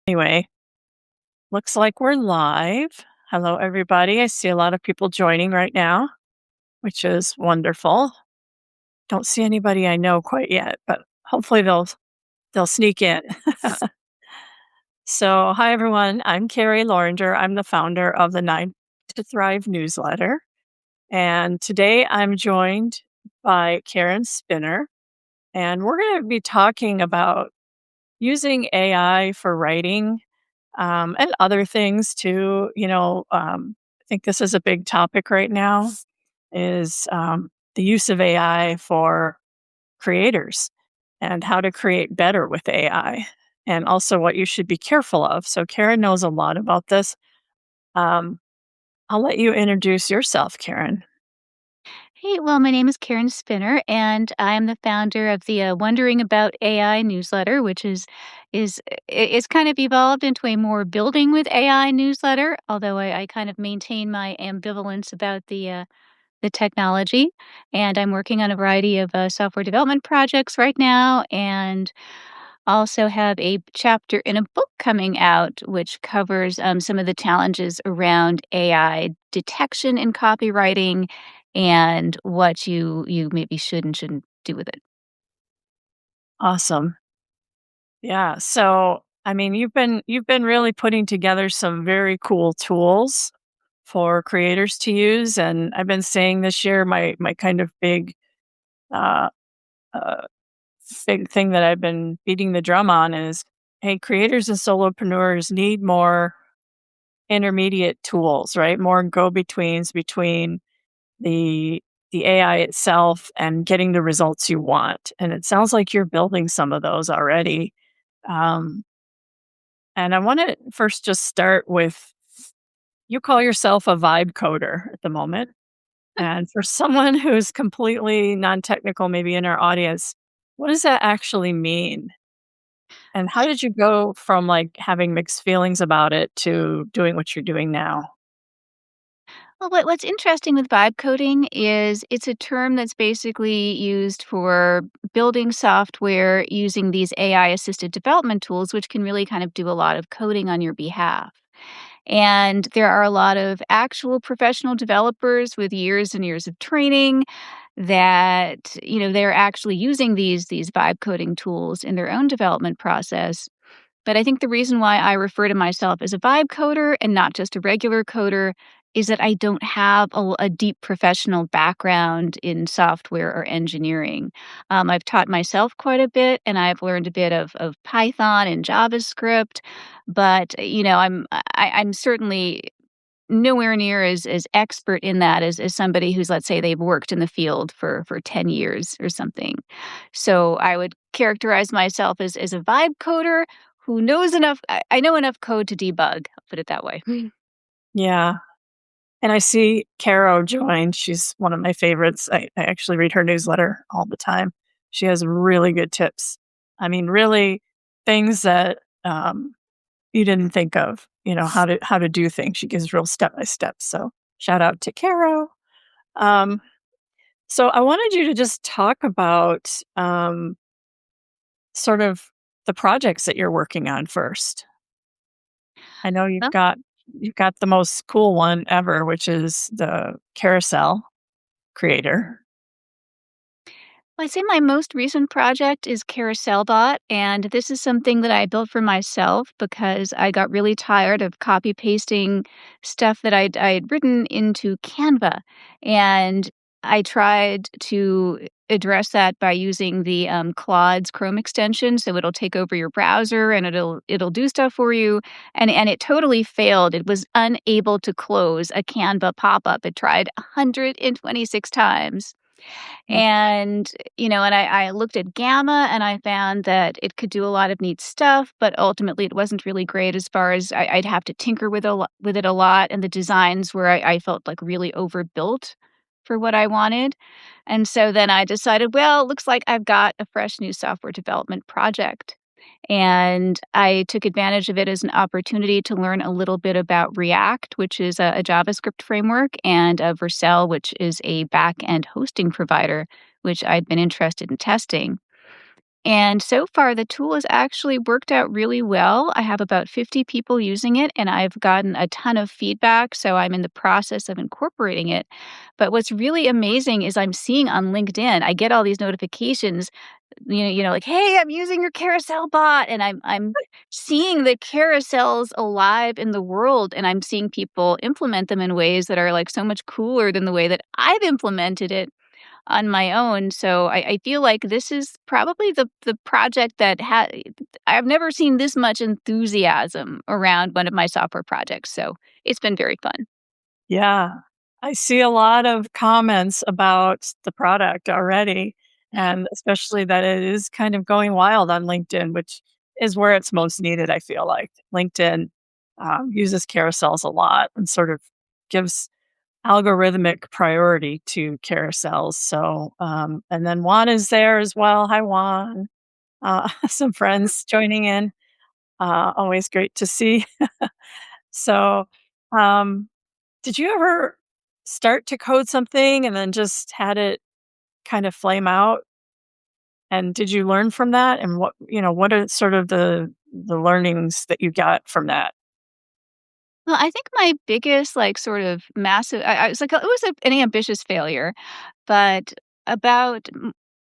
Anyway, looks like we're live. Hello, everybody. I see a lot of people joining right now, which is wonderful. Don't see anybody I know quite yet, but hopefully they'll sneak in. So, hi everyone. I'm Carrie Loringer. I'm the founder of the Nine to Thrive newsletter, and today I'm joined by Karen Spinner, and we're going to be talking about using AI for writing and other things too. I think this is a big topic right now is the use of AI for creators and how to create better with AI and also what you should be careful of. So Karen knows a lot about this. Um, I'll let you introduce yourself, Karen. Hey, well, my name is Karen Spinner, and I'm the founder of the Wondering About AI newsletter, which is kind of evolved into a more building with AI newsletter. Although I kind of maintain my ambivalence about the technology, and I'm working on a variety of software development projects right now, and also have a chapter in a book coming out which covers some of the challenges around AI detection in copywriting and what you maybe should and shouldn't do with it. Awesome. Yeah. So, I mean, you've been really putting together some very cool tools for creators to use, and I've been saying this year my kind of uh, uh, big thing that I've been beating the drum on is, hey, creators and solopreneurs need more intermediate tools, right? More go-betweens between the the AI itself and getting the results you want. And it sounds like you're building some of those already. Um, and I want to first just start with you call yourself a vibe coder at the moment. And for someone who's completely non-technical, maybe in our audience, what does that actually mean? And how did you go from, like, having mixed feelings about it to doing what you're doing now? Well, what's interesting with vibe coding is it's a term that's basically used for building software using these AI assisted development tools, which can really kind of do a lot of coding on your behalf. And there are a lot of actual professional developers with years and years of training that, they're actually using these vibe coding tools in their own development process. But I think the reason why I refer to myself as a vibe coder and not just a regular coder is that I don't have a deep professional background in software or engineering. I've taught myself quite a bit, and I've learned a bit of Python and JavaScript, but I'm certainly nowhere near as expert in that as somebody who's, let's say, they've worked in the field for 10 years or something. So I would characterize myself as a vibe coder who knows enough. I know enough code to debug. I'll put it that way. Yeah, and I see Caro joined. She's one of my favorites. I actually read her newsletter all the time. She has really good tips. I mean, really things that, you didn't think of, how to do things. She gives real step by step. So shout out to Caro. Um, so I wanted you to just talk about sort of the projects that you're working on first. I know you've got the most cool one ever, which is the carousel creator. I'd say my most recent project is CarouselBot, and this is something that I built for myself because I got really tired of copy pasting stuff that I'd written into Canva, and I tried to address that by using the Claude's Chrome extension, so it'll take over your browser and it'll do stuff for you, and it totally failed. It was unable to close a Canva pop up. It tried 126 times. Mm. And, I looked at Gamma and I found that it could do a lot of neat stuff, but ultimately it wasn't really great as far as I'd have to tinker with it a lot. And the designs were, I felt like really overbuilt for what I wanted. And so then I decided, well, it looks like I've got a fresh new software development project. And I took advantage of it as an opportunity to learn a little bit about React, which is a JavaScript framework, and Vercel, which is a back end hosting provider, which I'd been interested in testing. And so far, the tool has actually worked out really well. I have about 50 people using it, and I've gotten a ton of feedback. So I'm in the process of incorporating it. But what's really amazing is I'm seeing on LinkedIn, I get all these notifications, like, hey, I'm using your carousel bot. And I'm seeing the carousels alive in the world, and I'm seeing people implement them in ways that are like so much cooler than the way that I've implemented it on my own. So I feel like this is probably the project that I've never seen this much enthusiasm around one of my software projects. So it's been very fun. Yeah. I see a lot of comments about the product already, and especially that it is kind of going wild on LinkedIn, which is where it's most needed, I feel like. LinkedIn uses carousels a lot and sort of gives algorithmic priority to carousels. So, and then Juan is there as well. Hi, Juan. Some friends joining in. Always great to see. So, um, did you ever start to code something and then just had it kind of flame out? And did you learn from that? And what are sort of the learnings that you got from that? Well, I think my biggest, like, sort of massive, I was like, it was an ambitious failure. But about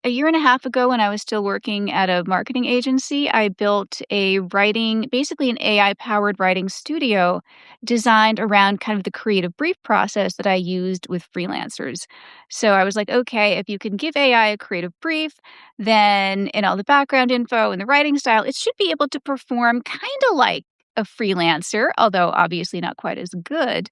a year and a half ago, when I was still working at a marketing agency, I built basically an AI powered writing studio designed around kind of the creative brief process that I used with freelancers. So I was like, okay, if you can give AI a creative brief, then in all the background info and the writing style, it should be able to perform kind of like a freelancer, although obviously not quite as good.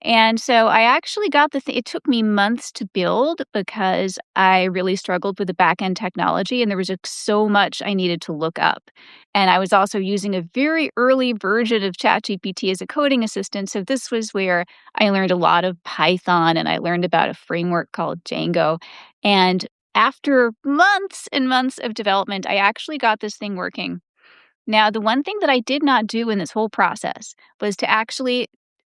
And so I actually got it took me months to build because I really struggled with the back end technology and there was just so much I needed to look up. And I was also using a very early version of ChatGPT as a coding assistant. So this was where I learned a lot of Python and I learned about a framework called Django. And after months and months of development, I actually got this thing working. Now, the one thing that I did not do in this whole process was to actually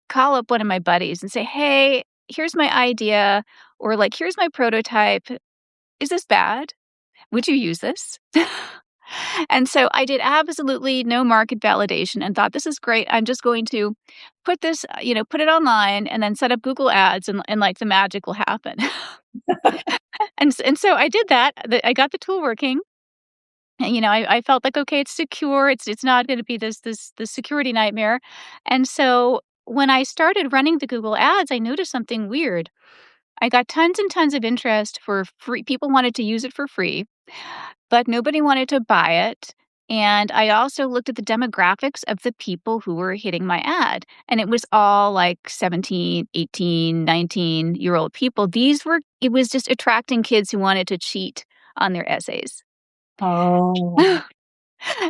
call up one of my buddies and say, "Hey, here's my idea," or like, "Here's my prototype. Is this bad? Would you use this?" And so I did absolutely no market validation and thought, "This is great. I'm just going to put this, put it online and then set up Google Ads and like the magic will happen." And so I did that. I got the tool working. And, I felt like, okay, it's secure. It's not going to be this security nightmare. And so when I started running the Google ads, I noticed something weird. I got tons and tons of interest for free. People wanted to use it for free, but nobody wanted to buy it. And I also looked at the demographics of the people who were hitting my ad. And it was all like 17, 18, 19-year-old people. It was just attracting kids who wanted to cheat on their essays. Oh,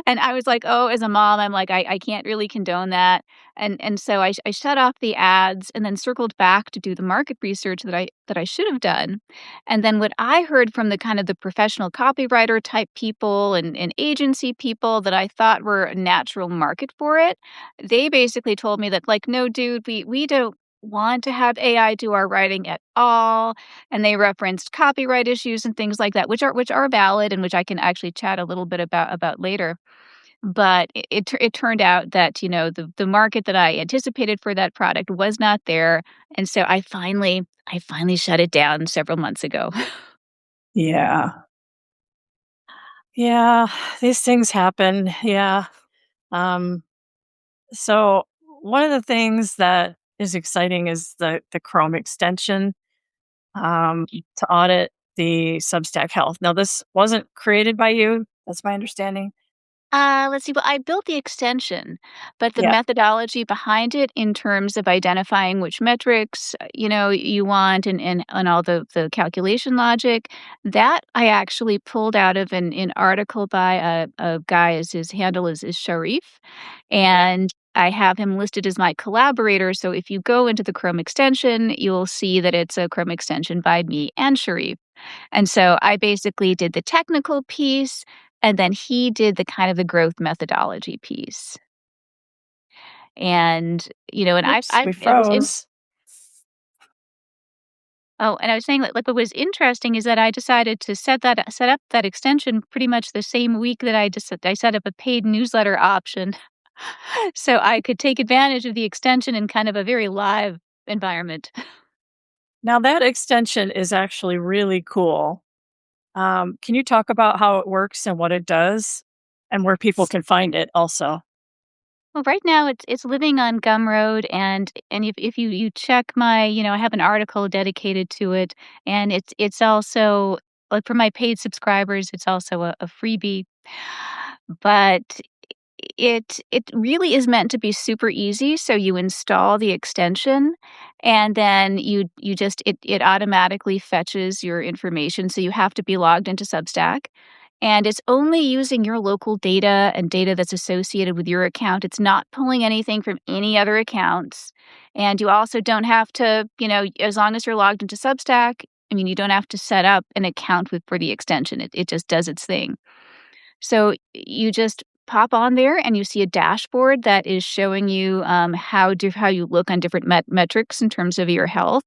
And I was like, "Oh," as a mom, I'm like, "I can't really condone that." And so I shut off the ads and then circled back to do the market research that I should have done. And then what I heard from the kind of the professional copywriter type people and agency people that I thought were a natural market for it, they basically told me that, like, "No, dude, we don't want to have AI do our writing at all." And they referenced copyright issues and things like that, which are valid and which I can actually chat a little bit about later. But it turned out that, the market that I anticipated for that product was not there, and so I finally shut it down several months ago. yeah. Yeah, these things happen. Yeah. Um, so one of the things that is exciting is the Chrome extension to audit the Substack health. Now, this wasn't created by you. That's my understanding. Let's see. Well, I built the extension, but the Yeah. methodology behind it in terms of identifying which metrics, you want and all the calculation logic, that I actually pulled out of an article by a guy, as his handle is Sharif. And I have him listed as my collaborator. So if you go into the Chrome extension, you'll see that it's a Chrome extension by me and Sharif. And so I basically did the technical piece, and then he did the kind of the growth methodology piece. And, and Oops, I we it was in froze. Oh, and I was saying, like, what was interesting is that I decided to set up that extension pretty much the same week that I set up a paid newsletter option, so I could take advantage of the extension in kind of a very live environment. Now that extension is actually really cool. Can you talk about how it works and what it does and where people can find it also? Well, right now it's living on Gumroad, and if you check my, I have an article dedicated to it, and it's also like for my paid subscribers, it's also a freebie. But it really is meant to be super easy, so you install the extension, and then you just it automatically fetches your information, so you have to be logged into Substack, and it's only using your local data and data that's associated with your account. It's not pulling anything from any other accounts, and you also don't have to, as long as you're logged into Substack, I mean, you don't have to set up an account for the extension. It just does its thing. So you just pop on there and you see a dashboard that is showing you how you look on different metrics in terms of your health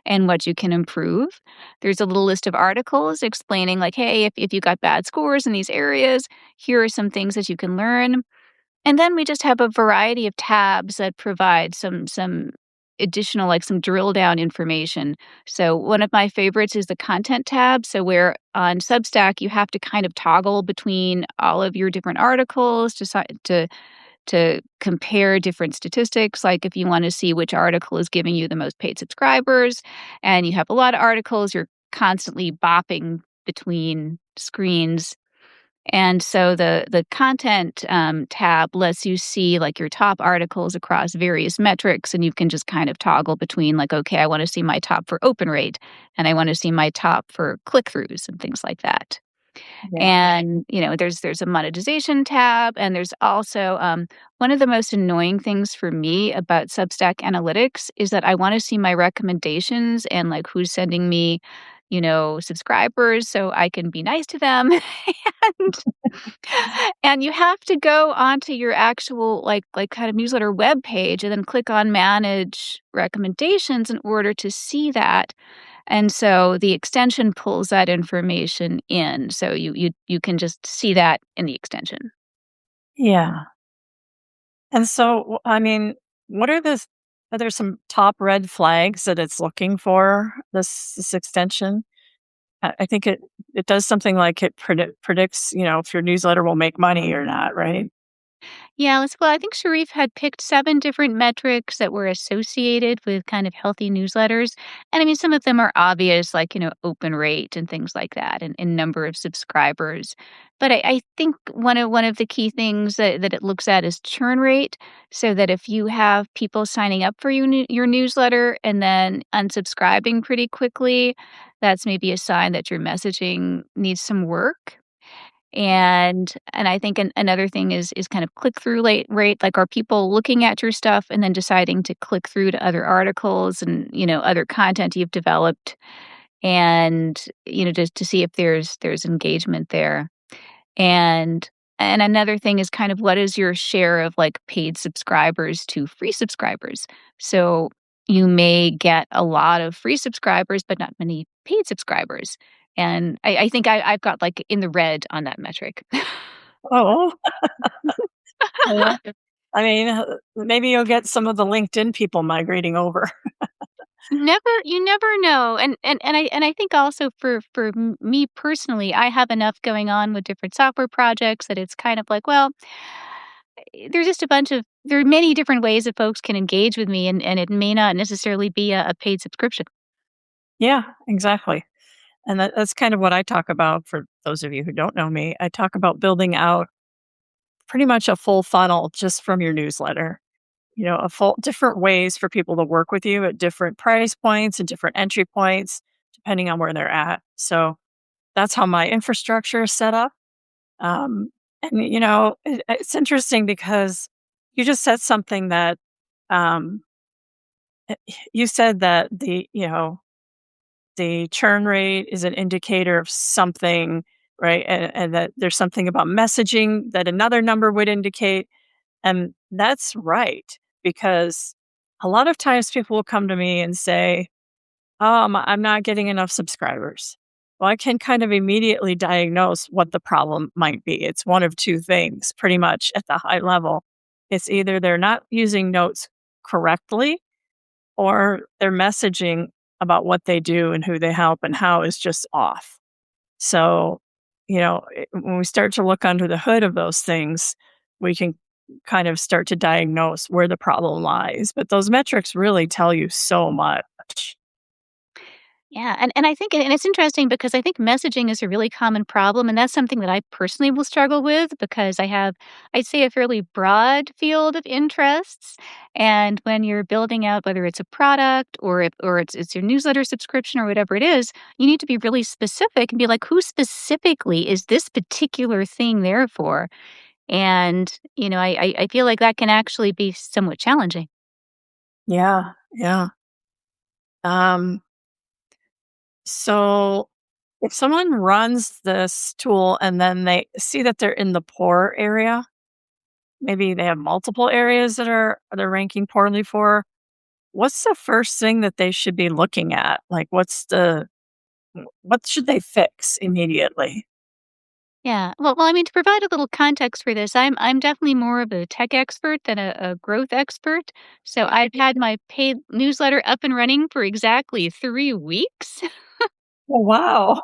and what you can improve. There's a little list of articles explaining like, hey, if you got bad scores in these areas, here are some things that you can learn. And then we just have a variety of tabs that provide some additional, like, some drill down information. So one of my favorites is the content tab. So where on Substack, you have to kind of toggle between all of your different articles to compare different statistics. Like if you want to see which article is giving you the most paid subscribers and you have a lot of articles, you're constantly bopping between screens, and so the content, tab lets you see, like, your top articles across various metrics, and you can just kind of toggle between, like, "Okay, I wanna see my top for open rate, and I wanna see my top for click-throughs," and things like that. Yeah. And, there's a monetization tab, and there's also, one of the most annoying things for me about Substack Analytics is that I wanna see my recommendations and, like, who's sending me, subscribers so I can be nice to them. And and you have to go onto your actual, kind of newsletter web page and then click on Manage Recommendations in order to see that. And so the extension pulls that information in, so you can just see that in the extension. Yeah. And so, I mean, what are are there some top red flags that it's looking for this extension? I think it does something like it predicts, if your newsletter will make money or not, right? Yeah, well, I think Sharif had picked 7 different metrics that were associated with kind of healthy newsletters. And I mean, some of them are obvious, like, open rate and things like that, and number of subscribers. But I think one of the key things that it looks at is churn rate. So that if you have people signing up for your newsletter and then unsubscribing pretty quickly, that's maybe a sign that your messaging needs some work. And I think another thing is kind of click-through rate, like, are people looking at your stuff and then deciding to click through to other articles and, other content you've developed, and, just to see if there's engagement there. And another thing is kind of what is your share of, like, paid subscribers to free subscribers? So, you may get a lot of free subscribers, but not many paid subscribers. And I think I've got, like, in the red on that metric. Oh, well, I mean, maybe you'll get some of the LinkedIn people migrating over. You never know. And I think also for me personally, I have enough going on with different software projects that it's kind of like, well, there's just there are many different ways that folks can engage with me, and it may not necessarily be a paid subscription. Yeah, exactly. And that's kind of what I talk about for those of you who don't know me. I talk about building out pretty much a full funnel just from your newsletter. A full different ways for people to work with you at different price points and different entry points, depending on where they're at. So that's how my infrastructure is set up. And it's interesting because you just said something that um, you said that the churn rate is an indicator of something, right? And that there's something about messaging that another number would indicate. And that's right, because a lot of times people will come to me and say, I'm not getting enough subscribers. Well, I can kind of immediately diagnose what the problem might be. It's one of two things, pretty much at the high level. It's either they're not using notes correctly or their messaging about what they do and who they help and how is just off. So, when we start to look under the hood of those things, we can kind of start to diagnose where the problem lies. But those metrics really tell you so much. Yeah, and I think and it's interesting because I think messaging is a really common problem, and that's something that I personally will struggle with because I have, I'd say, a fairly broad field of interests. And when you're building out, whether it's a product or it's your newsletter subscription or whatever it is, you need to be really specific and be like, who specifically is this particular thing there for? And I feel like that can actually be somewhat challenging. Yeah, yeah. Um, so if someone runs this tool and then they see that they're in the poor area, maybe they have multiple areas that they're ranking poorly for, what's the first thing that they should be looking at? Like what should they fix immediately? Yeah. Well, I mean, to provide a little context for this, I'm definitely more of a tech expert than a growth expert. So I've had my paid newsletter up and running for exactly 3 weeks. Oh, wow.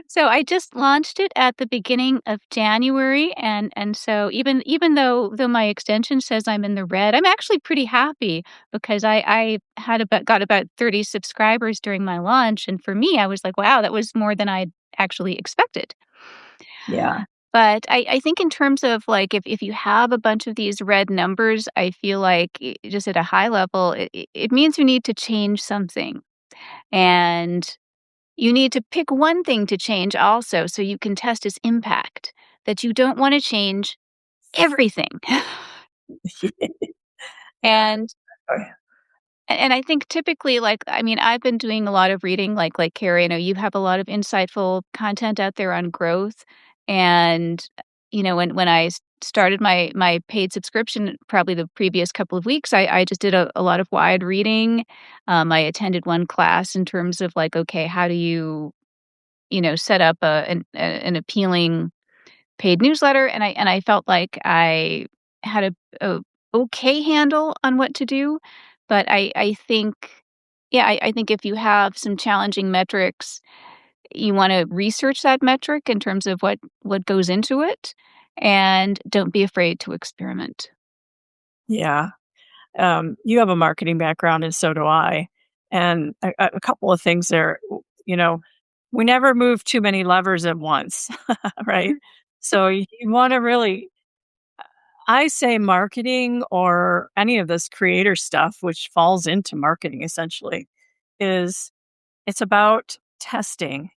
So I just launched it at the beginning of January, and so even though my extension says I'm in the red, I'm actually pretty happy because I had about got about 30 subscribers during my launch, and for me, I was like, wow, that was more than I'd actually expected. Yeah. But I think in terms of, like, if you have a bunch of these red numbers, I feel like just at a high level, it means you need to change something. And you need to pick one thing to change also so you can test its impact, that you don't want to change everything. Yeah. and Oh, And I think typically, like, I mean, I've been doing a lot of reading, like Carrie, I know you have a lot of insightful content out there on growth. And, when I started my paid subscription, probably the previous couple of weeks, I just did a lot of wide reading. I attended one class in terms of like, okay, how do you, set up an appealing paid newsletter, and I felt like I had a okay handle on what to do, but I think yeah, I think if you have some challenging metrics, you wanna research that metric in terms of what goes into it, and don't be afraid to experiment. yeah. You have a marketing background and so do I. And a couple of things there, you know, we never move too many levers at once, right? So you want to really, I say marketing or any of this creator stuff, which falls into marketing essentially, is it's about testing.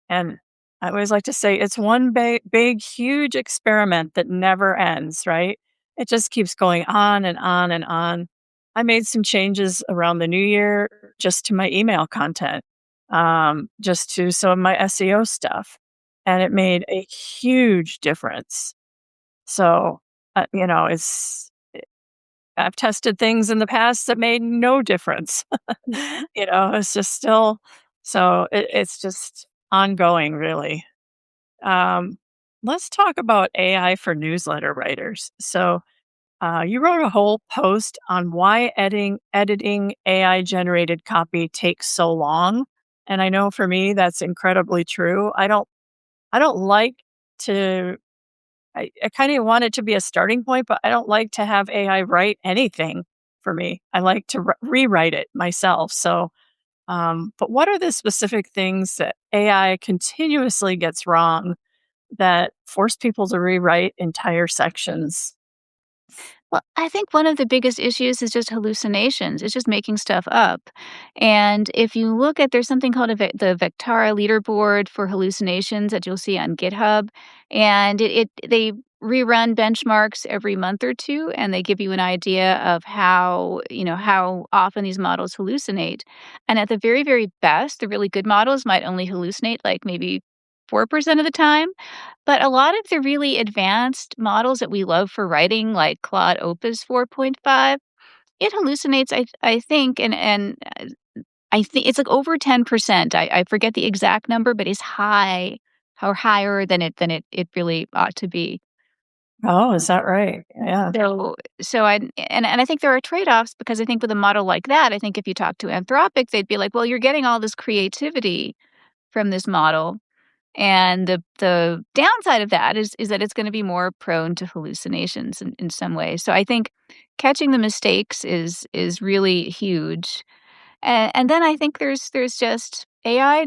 And I always like to say it's one big, huge experiment that never ends, right? It just keeps going on and on and on. I made some changes around the new year just to my email content, just to some of my SEO stuff. And it made a huge difference. So, I've tested things in the past that made no difference. It's just still, so it's just ongoing, really. Um, let's talk about AI for newsletter writers. So, you wrote a whole post on why editing AI generated copy takes so long, and I know for me that's incredibly true. I don't like to. I kind of want it to be a starting point, but I don't like to have AI write anything for me. I like to rewrite it myself. So, but what are the specific things that AI continuously gets wrong that force people to rewrite entire sections? Well, I think one of the biggest issues is just hallucinations. It's just making stuff up. And if you look at, there's something called the Vectara leaderboard for hallucinations that you'll see on GitHub, and they rerun benchmarks every month or two, and they give you an idea of how often these models hallucinate. And at the very, very best, the really good models might only hallucinate like maybe 4% of the time, but a lot of the really advanced models that we love for writing, like Claude Opus 4.5, it hallucinates, I think, and I think it's like over 10%. I forget the exact number, but it's high or higher than it really ought to be. Oh, is that right? Yeah. So I think there are trade-offs because I think with a model like that, I think if you talk to Anthropic, they'd be like, "Well, you're getting all this creativity from this model, and the downside of that is that it's gonna be more prone to hallucinations in some ways." So I think catching the mistakes is really huge. And then I think there's just AI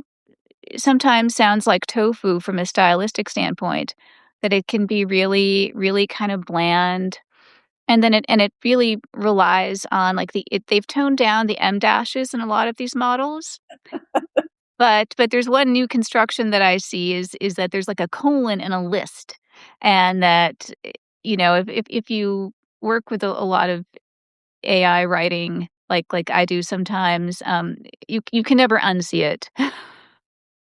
sometimes sounds like tofu from a stylistic standpoint, that it can be really, really kind of bland. And then it really relies on like they've toned down the M dashes in a lot of these models. But there's one new construction that I see is that there's like a colon in a list. And that if you work with a lot of AI writing like I do sometimes, you can never unsee it.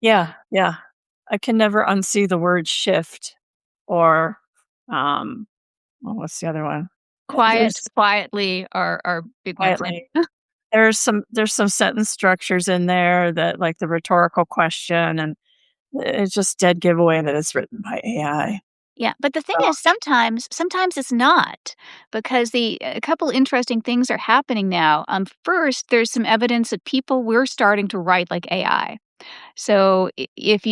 Yeah, yeah. I can never unsee the word shift or, um, what's the other one? There's Quietly are big ones. And quietly. There's some sentence structures in there that like the rhetorical question, and it's just dead giveaway that it's written by AI. yeah, but the thing So is sometimes it's not, because a couple interesting things are happening now. First, there's some evidence that people were starting to write like AI. So if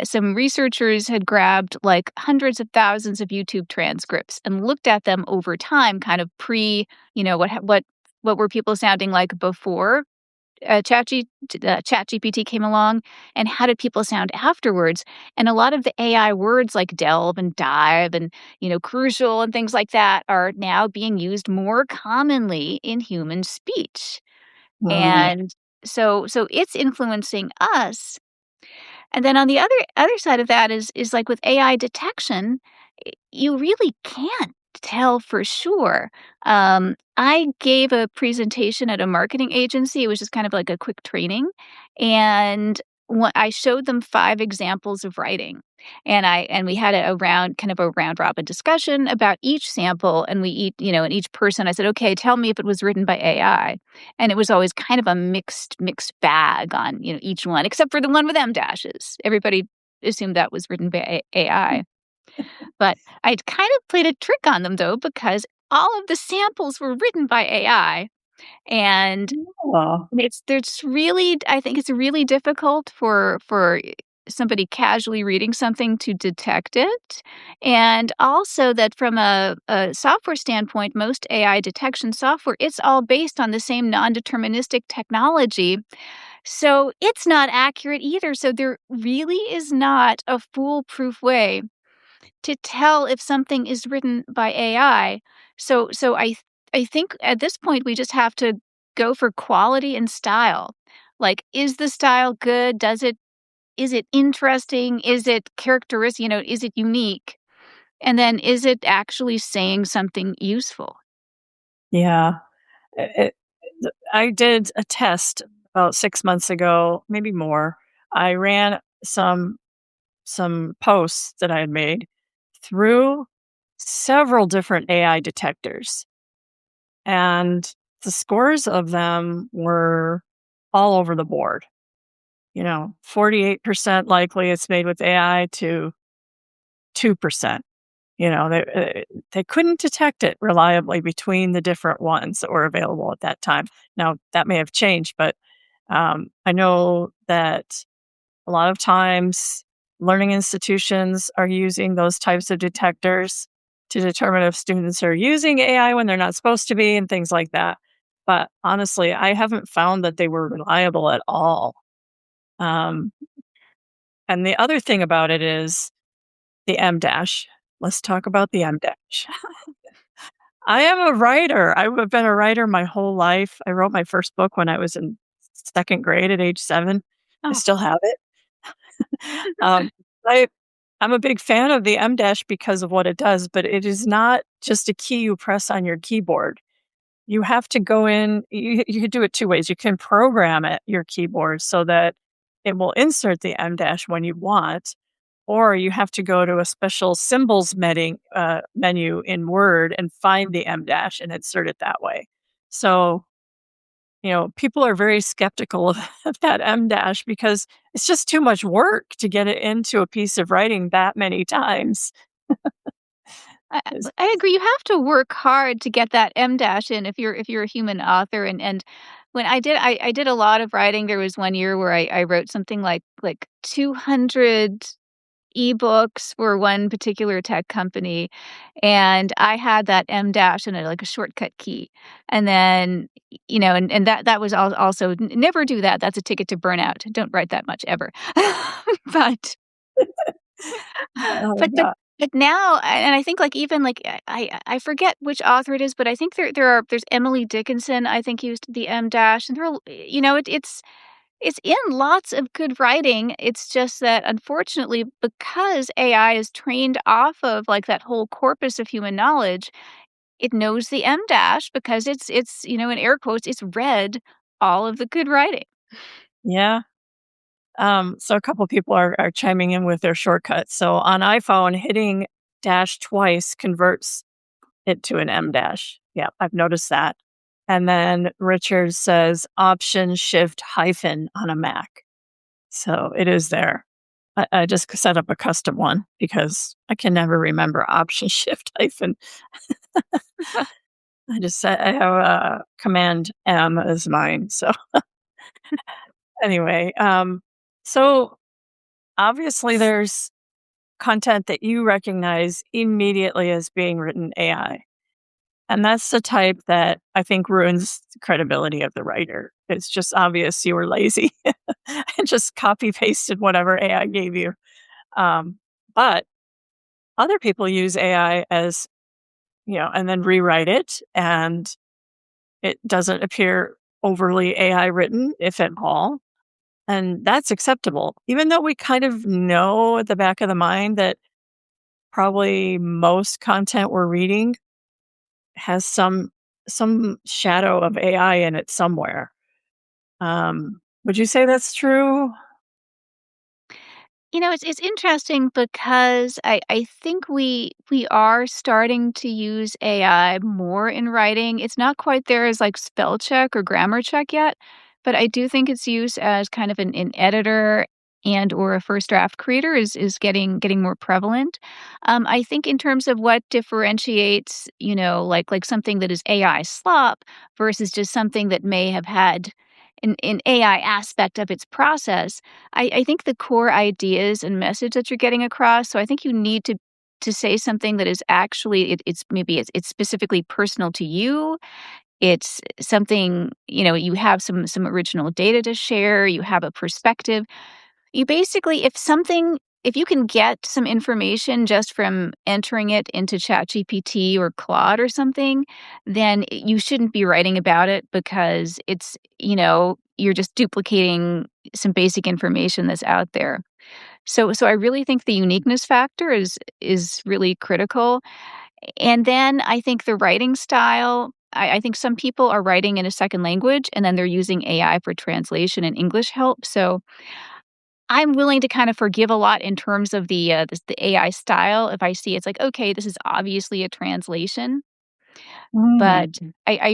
some researchers had grabbed like hundreds of thousands of YouTube transcripts and looked at them over time, kind of what were people sounding like before ChatGPT came along, and how did people sound afterwards? And a lot of the AI words like delve and dive and crucial and things like that are now being used more commonly in human speech. mm, And so it's influencing us. And then on the other side of that is like with AI detection, you really can't tell for sure. I gave a presentation at a marketing agency. It was just kind of like a quick training, and I showed them 5 examples of writing, and we had a round robin discussion about each sample, and and each person I said, "Okay, tell me if it was written by AI." And it was always kind of a mixed bag on, each one, except for the one with M dashes. Everybody assumed that was written by AI. But I'd kind of played a trick on them though, because all of the samples were written by AI. And oh, there's really I think it's really difficult for somebody casually reading something to detect it. And also that from a software standpoint, most AI detection software, it's all based on the same non-deterministic technology. So it's not accurate either. So there really is not a foolproof way to tell if something is written by AI. So I think at this point we just have to go for quality and style. Like, is the style good? Is it interesting? Is it characteristic? Is it unique? And then is it actually saying something useful? yeah. It I did a test about 6 months ago, maybe more. I ran some posts that I had made through several different AI detectors, and the scores of them were all over the board. 48% likely it's made with AI to 2%. They couldn't detect it reliably between the different ones that were available at that time. Now, that may have changed, but I know that a lot of times learning institutions are using those types of detectors to determine if students are using AI when they're not supposed to be and things like that. But honestly, I haven't found that they were reliable at all. Um, and the other thing about it is the M dash. Let's talk about the M dash. I am a writer. I've been a writer my whole life. I wrote my first book when I was in second grade at age 7. I Oh, still have it. Um, I I'm a big fan of the M dash because of what it does, but it is not just a key you press on your keyboard. You have to go in. You can do it 2 ways. You can program it your keyboard so that it will insert the M dash when you want, or you have to go to a special symbols menu in Word and find the M dash and insert it that way. So people are very skeptical of that M dash because it's just too much work to get it into a piece of writing that many times. I Is I agree, you have to work hard to get that M dash in if you're a human author, and when I did a lot of writing. There was one year where I wrote something like 200 ebooks for one particular tech company, and I had that M dash in like a shortcut key. And then, and that was also never do that. That's a ticket to burnout. Don't write that much ever. but oh my but god. now, and I think like even like I forget which author it is, but I think there's Emily Dickinson. I think used the M dash, and it's in lots of good writing. It's just that unfortunately, because AI is trained off of like that whole corpus of human knowledge, it knows the M dash because it's in air quotes, it's read all of the good writing. Yeah. So a couple people are chiming in with their shortcuts. So on iPhone, hitting dash twice converts it to an M dash. Yeah, I've noticed that. And then Richard says Option Shift hyphen on a Mac. So it is there. I just set up a custom one because I can never remember Option Shift hyphen. I have a Command M as mine. So anyway, so obviously there's content that you recognize immediately as being written AI. And that's the type that I think ruins the credibility of the writer. It's just obvious you were lazy and just copy pasted whatever AI gave you. Um, but other people use AI as, and then rewrite it, and it doesn't appear overly AI written, if at all. And that's acceptable, even though we kind of know at the back of the mind that probably most content we're reading has some shadow of AI in it somewhere. Would you say that's true? It's interesting because I think we are starting to use AI more in writing. It's not quite there as like spell check or grammar check yet, but I do think its use as kind of an editor and or a first draft creator is getting more prevalent. I think in terms of what differentiates, like something that is AI slop versus just something that may have had an AI aspect of its process. I think the core ideas and message that you're getting across. So I think you need to say something that is actually it's specifically personal to you. It's something, you have some original data to share, you have a perspective. You basically, if you can get some information just from entering it into ChatGPT or Claude or something, then you shouldn't be writing about it because you're just duplicating some basic information that's out there. So I really think the uniqueness factor is really critical. And then I think the writing style, I think some people are writing in a second language and then they're using AI for translation and English help. So I'm willing to kind of forgive a lot in terms of the AI style if I see it's like, okay, this is obviously a translation. But Mm. I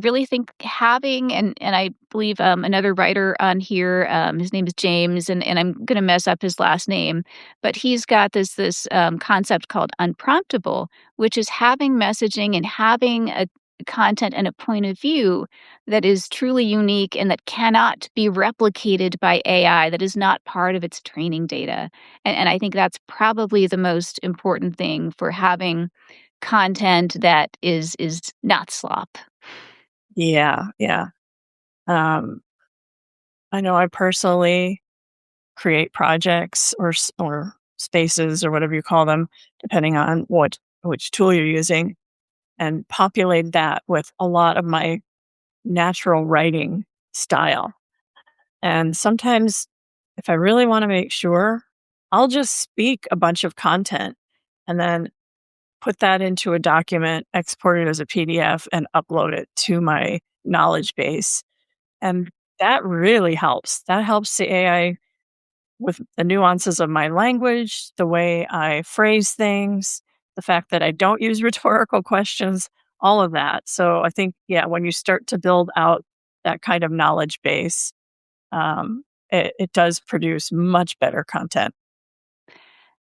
really think having, and I believe, another writer on here, his name is James, and I'm gonna mess up his last name, but he's got this concept called unpromptable, which is having messaging and having a content and a point of view that is truly unique and that cannot be replicated by AI, that is not part of its training data. And I think that's probably the most important thing for having content that is not slop. Yeah, yeah. Um, I know I personally create projects or spaces or whatever you call them, depending on which tool you're using, and populate that with a lot of my natural writing style. And sometimes, if I really want to make sure, I'll just speak a bunch of content and then put that into a document, export it as a PDF, and upload it to my knowledge base. And that really helps. That helps the AI with the nuances of my language, the way I phrase things, the fact that I don't use rhetorical questions, all of that. So I think, yeah, when you start to build out that kind of knowledge base, it does produce much better content.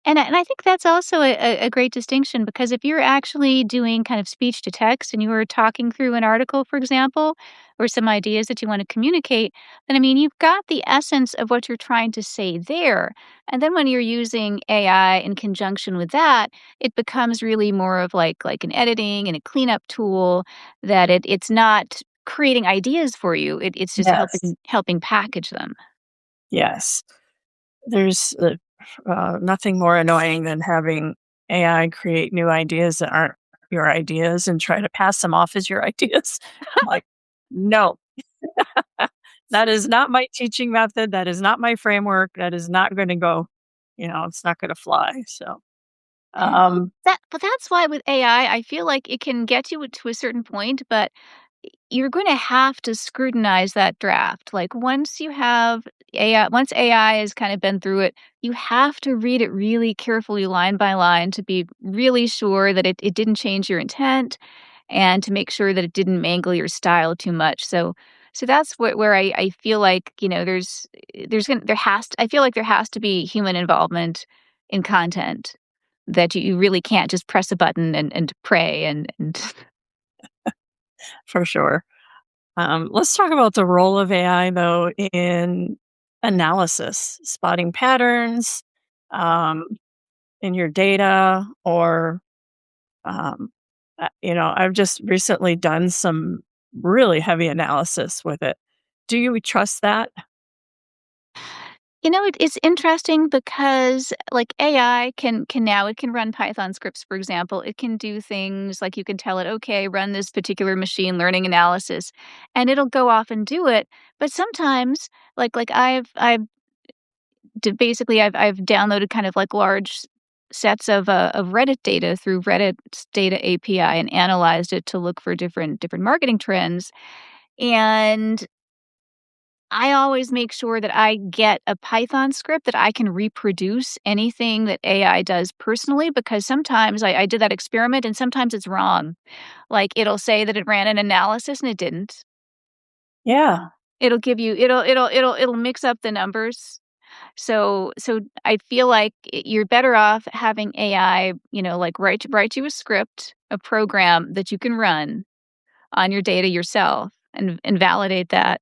And I think that's also a great distinction because if you're actually doing kind of speech to text and you were talking through an article, for example, or some ideas that you want to communicate, then I mean, you've got the essence of what you're trying to say there. And then when you're using AI in conjunction with that, it becomes really more of like an editing and a cleanup tool that it's not creating ideas for you. It's just Yes. helping package them. Yes. There's nothing more annoying than having AI create new ideas that aren't your ideas and try to pass them off as your ideas. I'm like, no, that is not my teaching method. That is not my framework. That is not going to go, it's not going to fly. So, Well, um, that's why with AI, I feel like it can get you to a certain point, but you're gonna have to scrutinize that draft. Like, once AI has kind of been through it, you have to read it really carefully line by line to be really sure that it didn't change your intent and to make sure that it didn't mangle your style too much. So that's where I feel like, I feel like there has to be human involvement in content that you really can't just press a button and pray and for sure. Let's talk about the role of AI, though, in analysis, spotting patterns um, in your data, or, I've just recently done some really heavy analysis with it. Do you trust that? It's interesting because, like, AI can run Python scripts, for example. It can do things like you can tell it, "Okay, run this particular machine learning analysis," and it'll go off and do it. But sometimes, like I've downloaded kind of like large sets of Reddit data through Reddit's data API and analyzed it to look for different marketing trends, and I always make sure that I get a Python script that I can reproduce anything that AI does personally because sometimes I did that experiment and sometimes it's wrong. Like it'll say that it ran an analysis and it didn't. Yeah. It'll give you it'll mix up the numbers. So I feel like you're better off having AI, like write you a script, a program that you can run on your data yourself and validate that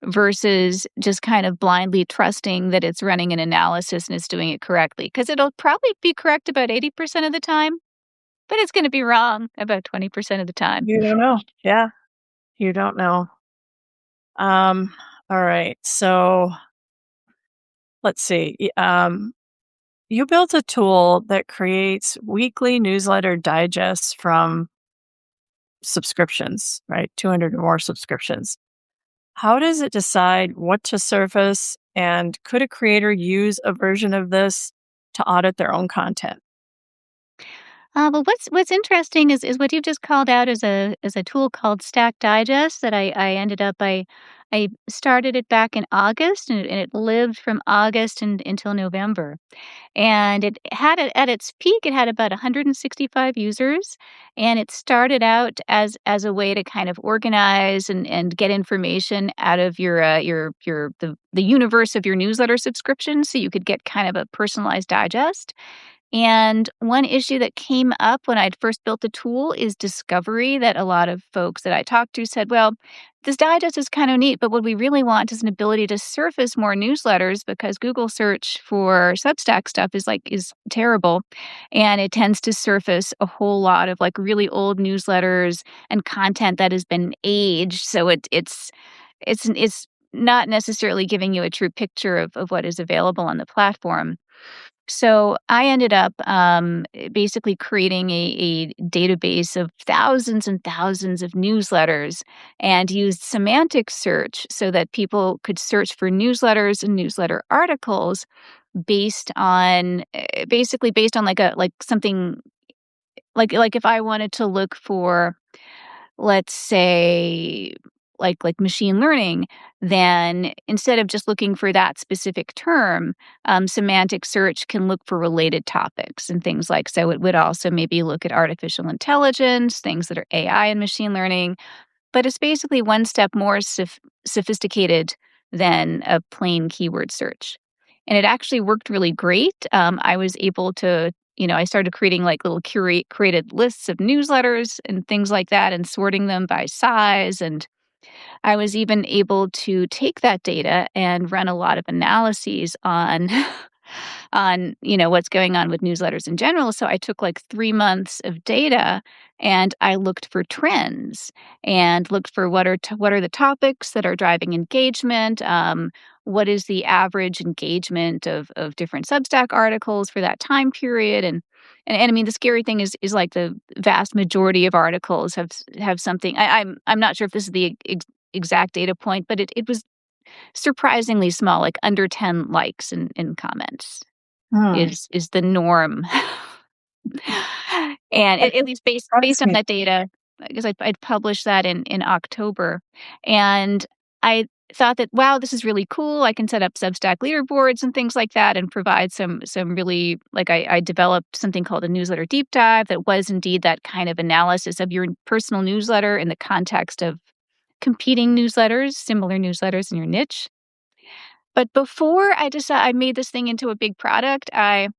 versus just kind of blindly trusting that it's running an analysis and it's doing it correctly. Because it'll probably be correct about 80% of the time, but it's gonna be wrong about 20% of the time. You don't know. Yeah. You don't know. Um, all right. So let's see. You built a tool that creates weekly newsletter digests from subscriptions, right? 200 or more subscriptions. How does it decide what to surface? And could a creator use a version of this to audit their own content? Well, what's interesting is what you've just called out as a tool called Stack Digest that I ended up I started it back in August and it lived from August until November. And it had at its peak, it had about 165 users, and it started out as a way to kind of organize and get information out of the universe of your newsletter subscription, so you could get kind of a personalized digest. And one issue that came up when I'd first built the tool is discovery that a lot of folks that I talked to said, well, this digest is kind of neat, but what we really want is an ability to surface more newsletters because Google search for Substack stuff is terrible. And it tends to surface a whole lot of like really old newsletters and content that has been aged. So it's not necessarily giving you a true picture of what is available on the platform. So I ended up basically creating a database of thousands and thousands of newsletters and used semantic search so that people could search for newsletters and newsletter articles basically based on like something like if I wanted to look for, let's say, like machine learning, then instead of just looking for that specific term, semantic search can look for related topics and things like so it would also maybe look at artificial intelligence, things that are AI and machine learning, but it's basically one step more sophisticated than a plain keyword search. And it actually worked really great. I was able to, I started creating like little created lists of newsletters and things like that and sorting them by size. And I was even able to take that data and run a lot of analyses on what's going on with newsletters in general. So I took like 3 months of data and I looked for trends and looked for what are the topics that are driving engagement. What is the average engagement of different Substack articles for that time period? And I mean, the scary thing is like the vast majority of articles have something. I'm not sure if this is the exact data point, but it was surprisingly small, like under 10 likes and comments Hmm. is the norm. And That at least based surprised on me. that data, because I'd published that in October, and I thought that, wow, this is really cool. I can set up Substack leaderboards and things like that, and provide some really like I developed something called a newsletter deep dive that was indeed that kind of analysis of your personal newsletter in the context of competing newsletters, similar newsletters in your niche. But before I made this thing into a big product, I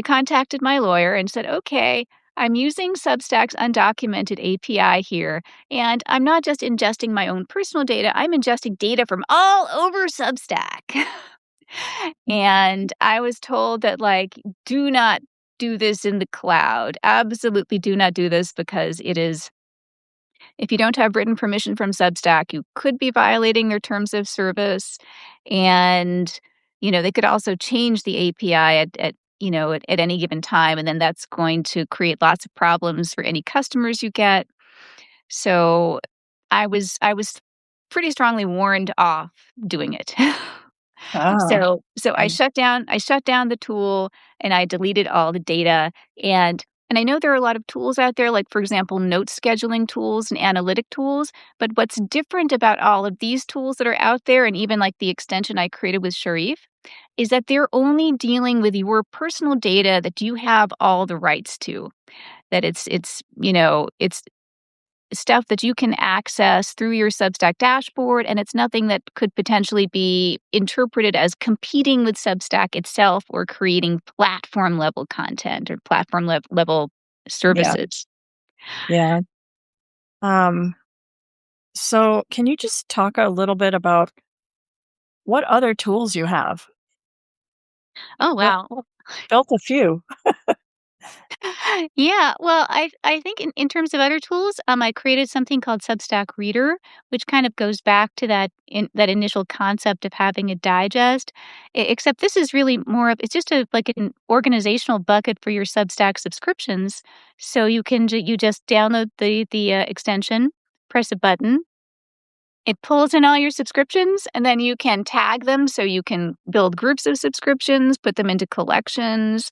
contacted my lawyer and said, "Okay, I'm using Substack's undocumented API here, and I'm not just ingesting my own personal data, I'm ingesting data from all over Substack." And I was told that, like, do not do this in the cloud. Absolutely do not do this because it is if you don't have written permission from Substack, you could be violating their terms of service. And, they could also change the API at any given time. And then that's going to create lots of problems for any customers you get. So I was pretty strongly warned off doing it. Ah, So okay. I shut down the tool and I deleted all the data and I know there are a lot of tools out there, like for example, note scheduling tools and analytic tools. But what's different about all of these tools that are out there, and even like the extension I created with Sharif, is that they're only dealing with your personal data that you have all the rights to. That it's stuff that you can access through your Substack dashboard, and it's nothing that could potentially be interpreted as competing with Substack itself or creating platform level content or platform level Yeah, services. yeah. Um, so can you just talk a little bit about what other tools you have? Oh, Built wow. built a few. Yeah, well, I think in terms of other tools, I created something called Substack Reader, which kind of goes back to that initial concept of having a digest. Except this is really more of it's just like an organizational bucket for your Substack subscriptions. So you just download the extension, press a button, it pulls in all your subscriptions, and then you can tag them so you can build groups of subscriptions, put them into collections,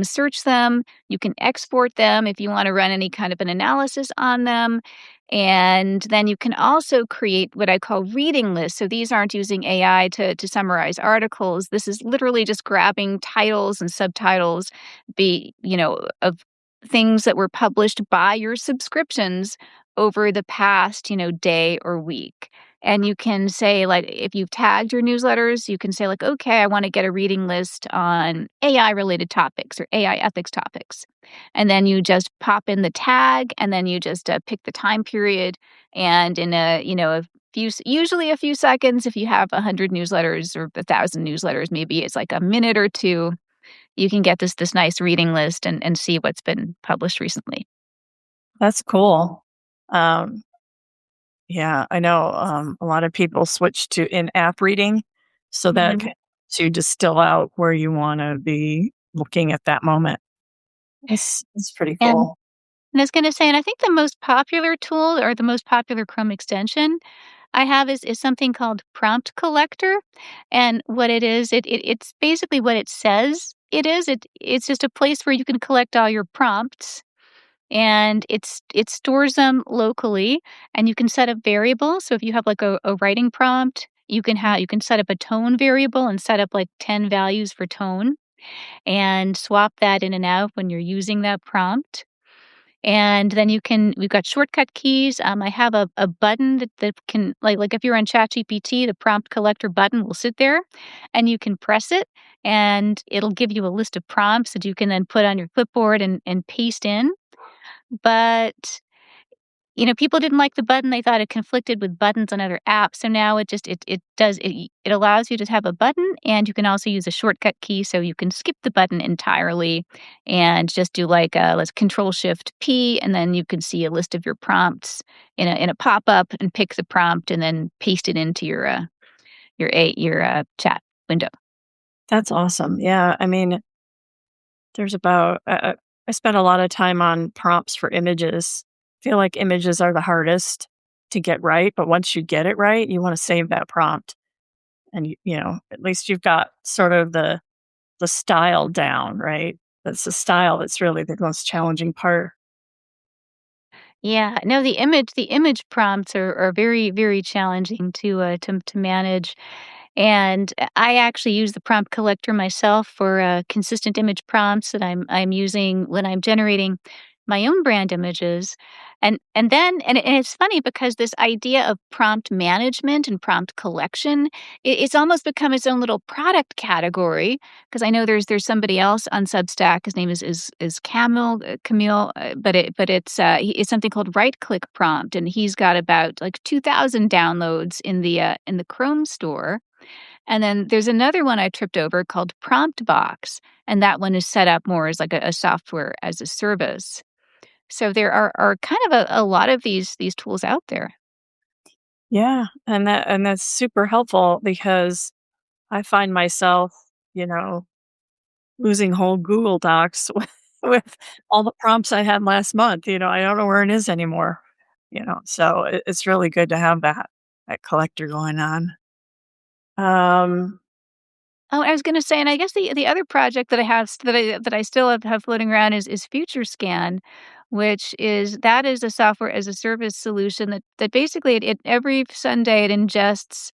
search them. You can export them if you want to run any kind of an analysis on them. And then you can also create what I call reading lists. So these aren't using AI to summarize articles. This is literally just grabbing titles and subtitles, of things that were published by your subscriptions over the past, day or week. And you can say, like, if you've tagged your newsletters, you can say, like, okay, I want to get a reading list on AI related topics or AI ethics topics. And then you just pop in the tag and then you just pick the time period. And in usually a few seconds, if you have 100 newsletters or 1,000 newsletters, maybe it's like a minute or two, you can get this nice reading list and see what's been published recently. That's cool. Um, yeah, I know, a lot of people switch to in-app reading, so that Mhm. can to distill out where you wanna be looking at that moment. It's pretty And cool. And I was gonna say, and I think the most popular tool or the most popular Chrome extension I have is something called Prompt Collector. And what it is, it's basically what it says it is. It's just a place where you can collect all your prompts and it stores them locally and you can set up variables. So if you have like a writing prompt, you can set up a tone variable and set up like 10 values for tone and swap that in and out when you're using that prompt. And then we've got shortcut keys. I have a button that can, like if you're on ChatGPT, the prompt collector button will sit there and you can press it and it'll give you a list of prompts that you can then put on your clipboard and paste in. But people didn't like the button, they thought it conflicted with buttons on other apps, so now it allows you to have a button, and you can also use a shortcut key, so you can skip the button entirely and just do, like, let's Control Shift P, and then you can see a list of your prompts in a pop-up and pick the prompt and then paste it into your chat window. That's awesome. Yeah, I mean, there's about I spent a lot of time on prompts for images. Feel like images are the hardest to get right, but once you get it right, you wanna save that prompt, and at least you've got sort of the style down, right? That's the style that's really the most challenging part. Yeah, no, the image prompts are very, very challenging to manage. And I actually use the prompt collector myself for consistent image prompts that I'm using when I'm generating my own brand images. And it's funny because this idea of prompt management and prompt collection, it's almost become its own little product category. Because I know there's somebody else on Substack. His name is Camille, it's something called Right Click Prompt, and he's got about like 2,000 downloads in the Chrome store. And then there's another one I tripped over called Prompt Box, and that one is set up more as like a software as a service. So there are kind of a lot of these tools out there. Yeah, and that's super helpful because I find myself, you know, losing whole Google Docs with all the prompts I had last month. I don't know where it is anymore. So it's really good to have that collector going on. Um, Oh, I was gonna say, and I guess the other project that I have that I still have floating around is Future Scan, which is a software as a service solution that basically it every Sunday it ingests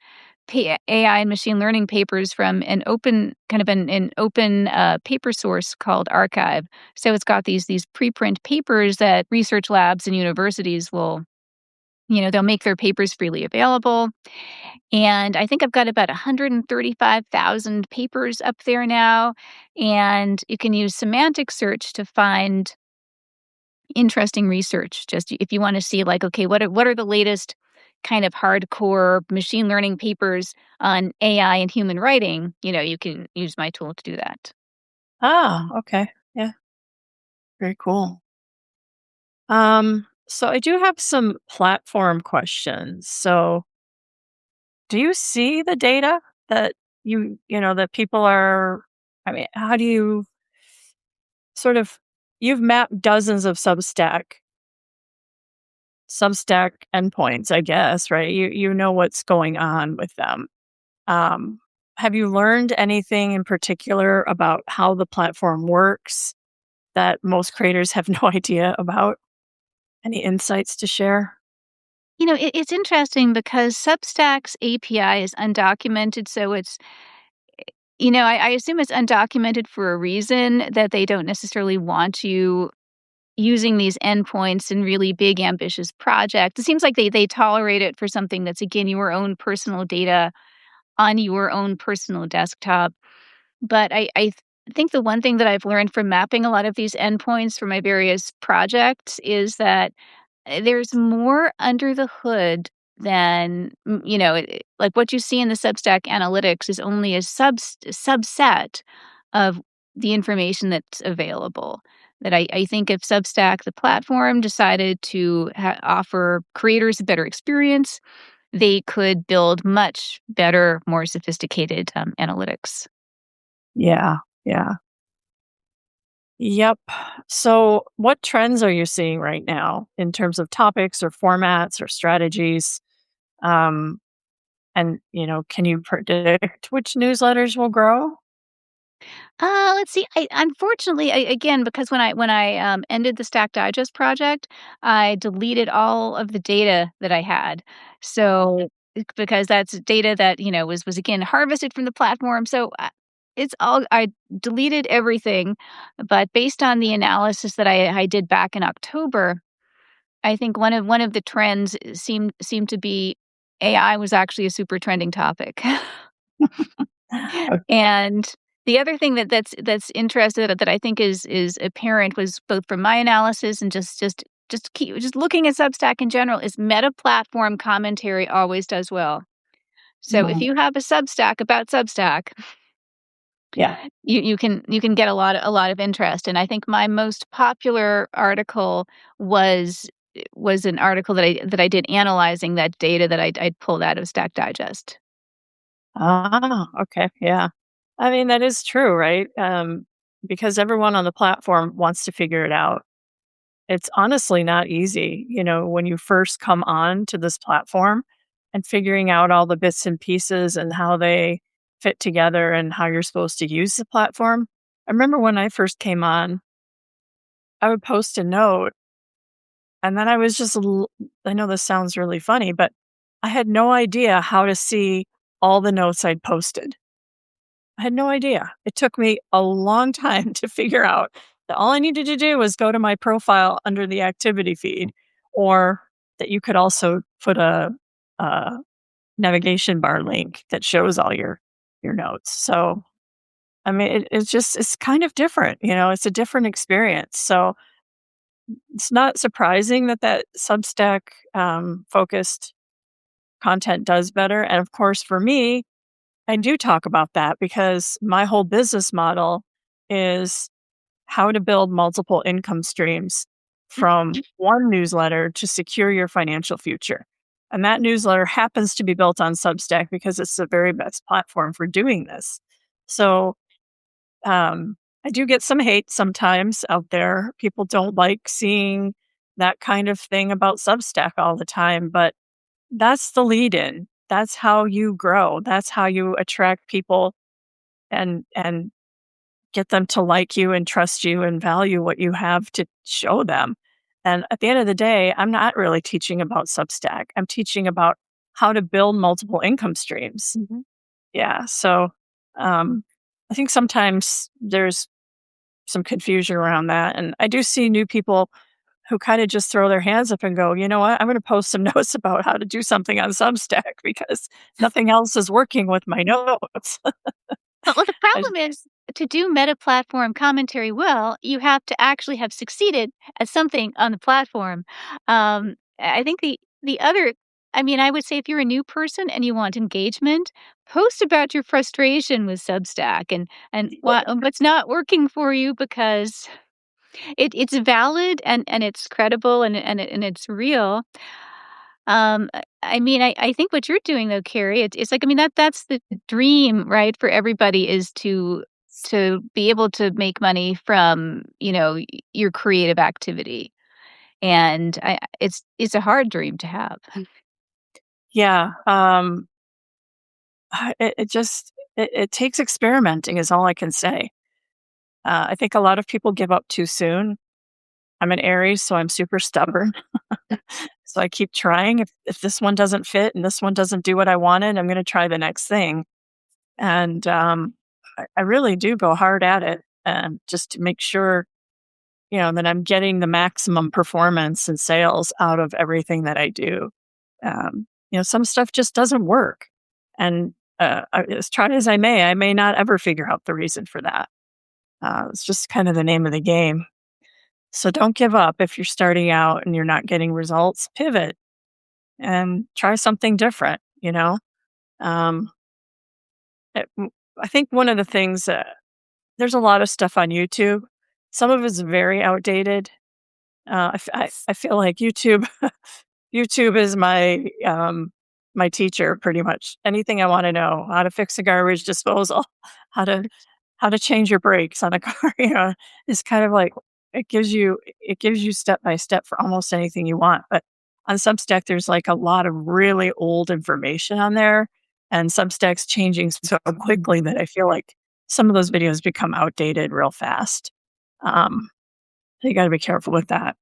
AI and machine learning papers from an open an open paper source called Archive. So it's got these preprint papers that research labs and universities will, they'll make their papers freely available, and I think I've got about 135,000 papers up there now. And you can use semantic search to find interesting research. Just if you want to see, like, okay, what are the latest kind of hardcore machine learning papers on AI and human writing, you can use my tool to do that. okay. Yeah, very cool. So I do have some platform questions. So do you see the data that that people are, I mean, how do you sort of, you've mapped dozens of Substack endpoints, I guess, right? You know what's going on with them. Um, have you learned anything in particular about how the platform works that most creators have no idea about? Any insights to share? It's interesting because Substack's API is undocumented, so I assume it's undocumented for a reason, that they don't necessarily want you using these endpoints in really big, ambitious projects. It seems like they tolerate it for something that's, again, your own personal data on your own personal desktop. But I think the one thing that I've learned from mapping a lot of these endpoints for my various projects is that there's more under the hood than, like what you see in the Substack analytics is only a subset of the information that's available. That I think if Substack, the platform, decided to offer creators a better experience, they could build much better, more sophisticated analytics. Yeah, yeah. Yep. So, what trends are you seeing right now in terms of topics or formats or strategies? Um, and can you predict which newsletters will grow? Let's see. I unfortunately, again, because when I ended the Stack Digest project, I deleted all of the data that I had. So because that's data that was again harvested from the platform. So It's all I deleted everything, but based on the analysis that I did back in October, I think one of the trends seemed to be AI was actually a super trending topic. Okay. And the other thing that's interesting that I think is apparent was both from my analysis and just looking at Substack in general is meta platform commentary always does well. So if Mhm. you have a Substack about Substack, Yeah. you can get a lot of interest. And I think my most popular article was was an article that I did analyzing that data that I'd pulled out of Stack Digest. Ah, okay. Yeah. I mean, that is true, right? Because everyone on the platform wants to figure it out. It's honestly not easy, when you first come on to this platform and figuring out all the bits and pieces and how they fit together and how you're supposed to use the platform. I remember when I first came on, I would post a note and then I was I know this sounds really funny, but I had no idea how to see all the notes I'd posted. I had no idea. It took me a long time to figure out that all I needed to do was go to my profile under the activity feed, or that you could also put a navigation bar link that shows all your notes. So, I mean, it's kind of different. It's a different experience. So it's not surprising that Substack focused content does better. And of course, for me, I do talk about that because my whole business model is how to build multiple income streams from one newsletter to secure your financial future. And that newsletter happens to be built on Substack because it's the very best platform for doing this. So I do get some hate sometimes out there. People don't like seeing that kind of thing about Substack all the time, but that's the lead in. That's how you grow. That's how you attract people and get them to like you and trust you and value what you have to show them. And at the end of the day, I'm not really teaching about Substack. I'm teaching about how to build multiple income streams. Yeah. So um, I think sometimes there's some confusion around that. And I do see new people who kind of just throw their hands up and go, you know what, I'm going to post some notes about how to do something on Substack because nothing else is working with my notes. Well, the I, problem is to do meta platform commentary well, you have to actually have succeeded at something on the platform. I think the other I mean, I would say if you're a new person and you want engagement, post about your frustration with Substack and what's not working for you because it's valid and it's credible and it's real. I mean, I think what you're doing though, Carrie, it's like I mean that's the dream, right, for everybody is to be able to make money from, your creative activity. And it's a hard dream to have. yeah. It just it takes experimenting is all I can say. I think a lot of people give up too soon. I'm an Aries, so I'm super stubborn. So I keep trying. If this one doesn't fit and this one doesn't do what I wanted, I'm going to try the next thing. And I really do go hard at it, just to make sure that I'm getting the maximum performance and sales out of everything that I do. Some stuff just doesn't work, and as try as I may not ever figure out the reason for that. It's just kind of the name of the game. So don't give up if you're starting out and you're not getting results. Pivot and try something different. Um, it- I think one of the things there's a lot of stuff on YouTube. Some of it's very outdated. I feel like YouTube is my teacher pretty much. Anything I wanna know, how to fix a garbage disposal, how to how to change your brakes on a car, it's kind of like it gives you step by step for almost anything you want, but on Substack, there's, like, a lot of really old information on there, and Substack's changing so quickly that I feel like some of those videos become outdated real fast. Um, so you gotta be careful with that.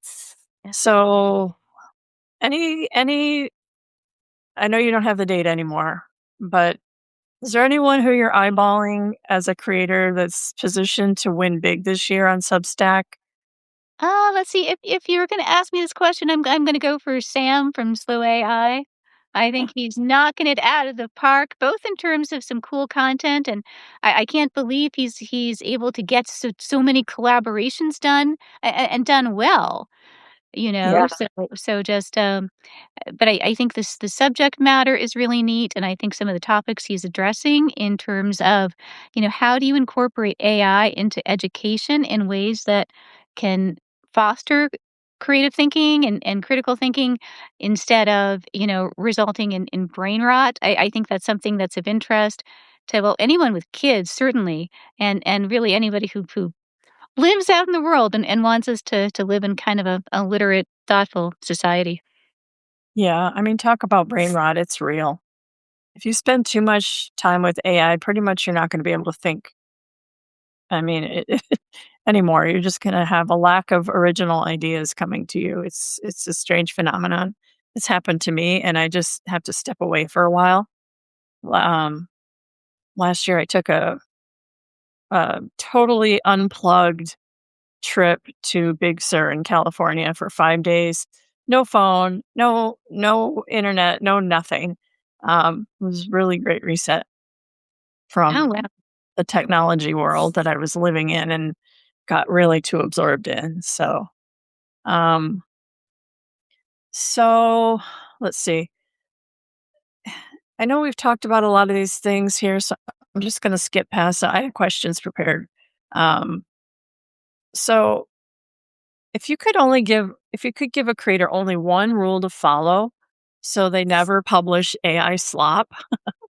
Yeah. So, any I know you don't have the data anymore, but Is there anyone who you're eyeballing as a creator that's positioned to win big this year on Substack? Let's see, if you were gonna ask me this question, I'm gonna go for Sam from Slow AI. I think he's knocking it out of the park, both in terms of some cool content, and I can't believe he's able to get so many collaborations done and done well, you know? Yeah. So just, but I think this the subject matter is really neat, and I think some of the topics he's addressing in terms of, how do you incorporate AI into education in ways that can foster creative thinking and critical thinking instead of, resulting in brain rot. I think that's something that's of interest to, well, anyone with kids, certainly, and really anybody who lives out in the world and wants us to live in kind of a literate, thoughtful society. Yeah, I mean, talk about brain rot, it's real. If you spend too much time with AI, pretty much you're not gonna be able to think. I mean, anymore. You're just gonna have a lack of original ideas coming to you. It's a strange phenomenon. It's happened to me, and I just have to step away for a while. Um, Last year, I took a totally unplugged trip to Big Sur in California for 5 days. No phone, no internet, no nothing. It was really great reset Oh, from wow. the technology world that I was living in and got really too absorbed in. Um, so let's see. I know we've talked about a lot of these things here, so I'm just going to skip past. I had questions prepared. Um, so if you could give a creator only one rule to follow, so they never publish AI slop,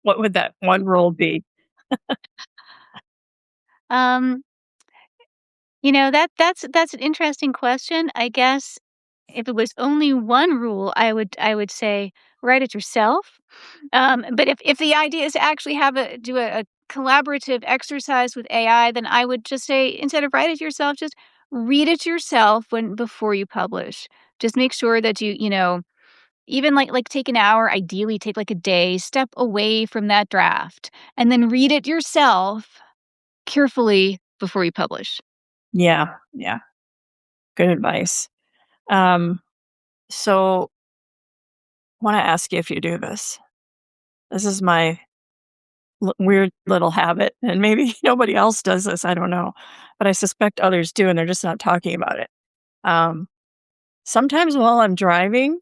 what would that one rule be? Um, that's an interesting question. I guess if it was only one rule, I would say write it yourself. But if the idea is to actually do a collaborative exercise with AI, then I would just say instead of write it yourself, just read it yourself when before you publish. Just make sure that even like take an hour, ideally take like a day, step away from that draft, and then read it yourself carefully before you publish. Yeah, yeah, good advice. Um, so I want to ask you if you do this. This is my weird little habit, and maybe nobody else does this. I don't know, but I suspect others do, and they're just not talking about it. Um, Sometimes while I'm driving,